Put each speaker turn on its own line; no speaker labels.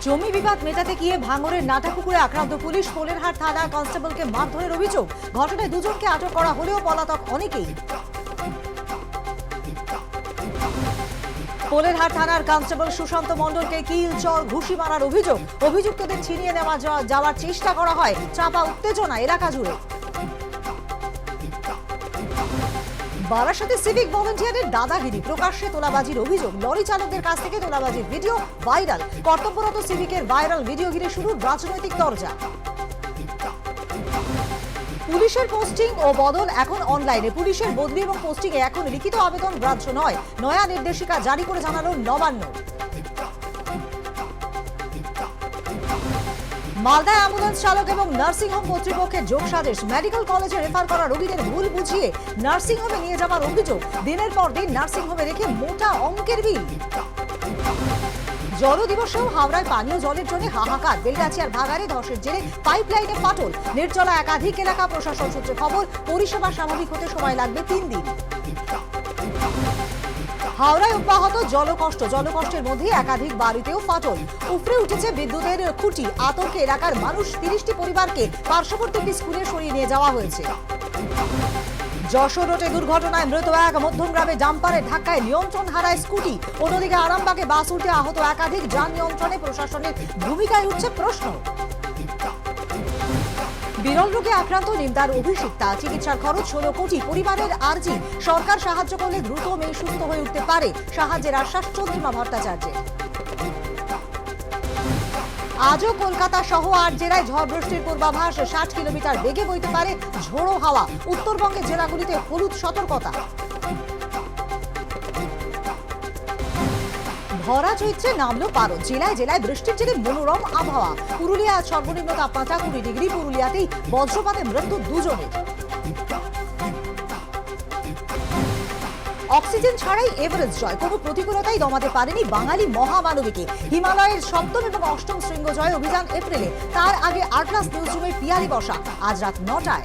জমি বিবাদ মেটাতে গিয়ে ভাঙড়ের নাটাপুকুরে আক্রান্ত পুলিশ। কোলেরহাট থানা কনস্টেবলকে মারধরের অভিযোগ। ঘটনায় দুজনকে আটক করা হলেও পলাতক অনেকেই। কোলেরহাট থানার কনস্টেবল সুশান্ত মণ্ডলকে কিল চর ঘুষি মারার অভিযোগ। অভিযুক্তদের ছিনিয়ে নেওয়া যাওয়ার চেষ্টা করা হয়। চাপা উত্তেজনা এলাকা জুড়ে। বারাসাতে সিভিক ভলেন্টিয়ারের দাদাগিরি, প্রকাশ্যে তোলাবাজির অভিযোগ। লরি চালকদের কাছ থেকে তোলাবাজির ভিডিও ভাইরাল। কর্তব্যরত সিভিকের ভাইরাল ভিডিও ঘিরে শুরু রাজনৈতিক তরজা। পুলিশের পোস্টিং ও বদল এখন অনলাইনে। পুলিশের বদলি এবং পোস্টিং এ এখন লিখিত আবেদন গ্রাহ্য নয়। নয়া নির্দেশিকা জারি করে জানালো নবান্ন। মালদায় অ্যাম্বুলেন্স চালক এবং নার্সিংহোম কর্তৃপক্ষের যোগসাজশ। মেডিকেল কলেজে রেফার করা রোগীদের ভুল বুঝিয়ে নার্সিংহোমে নিয়ে যাওয়ার অভিযোগ। দিনের পর দিন নার্সিংহোমে রেখে মোটা অঙ্কের বিল। জল দিবসেও হাওড়ায় পানীয় জলের জন্য হাহাকার। বেলগাছিয়ার ভাগাড়ে ধসের জেরে পাইপলাইনে ফাটল। নির্জলা একাধিক এলাকা। প্রশাসন সূত্রে খবর, পরিষেবা স্বাভাবিক হতে সময় লাগবে 3 দিন। হাওড়ায় অব্যাহত জলকষ্টের মধ্যে একাধিক বাড়িতেও ফাটল। উপড়ে উঠেছে বিদ্যুতের খুঁটি। আতঙ্কে এলাকার মানুষ। 30টি পরিবারকে পার্শ্ববর্তী একটি স্কুলে সরিয়ে নিয়ে যাওয়া হয়েছে। যশোর রোডে দুর্ঘটনায় মৃত এক। মধ্যমগ্রামে ডাম্পারের ধাক্কায় নিয়ন্ত্রণ হারায় স্কুটি। অন্যদিকে আরামবাগে বাস উল্টে আহত একাধিক। যান নিয়ন্ত্রণে প্রশাসনের ভূমিকায় উঠছে প্রশ্ন। বিরল রোগে আক্রান্ত নিমদার অভিষিক্তা। চিকিৎসার খরচ 16 কোটি। পরিবারের আর্জি, সরকার সাহায্য করলে দ্রুত মেয়ে সুস্থ হয়ে উঠতে পারে। সাহায্যের আশ্বাস চন্দ্রিমা ভট্টাচার্যের। আজও কলকাতা সহ 8 জেলায় ঝড় বৃষ্টির পূর্বাভাস। 60 কিলোমিটার বেগে বইতে পারে ঝোড়ো হাওয়া। উত্তরবঙ্গের জেলাগুলিতে হলুদ সতর্কতা। ভরা চৈত্রে নামলো পারদ। জেলায় জেলায় বৃষ্টির জেরে মনোরম আবহাওয়া। পুরুলিয়া আজ সর্বনিম্ন তাপমাত্রা 20 ডিগ্রি। পুরুলিয়াতেই বজ্রপাতে মৃত্যু 2 জনের। অক্সিজেন ছাড়াই এভারেস্ট জয়। কোনো প্রতিকূলতাই দমাতে পারেনি বাঙালি মহামানবীকে। হিমালয়ের 7ম এবং 8ম শৃঙ্গ জয় অভিযান এপ্রিলে। তার আগে আটলাস নিউজরুমের পিয়ালি বসা আজ রাত 9টায়।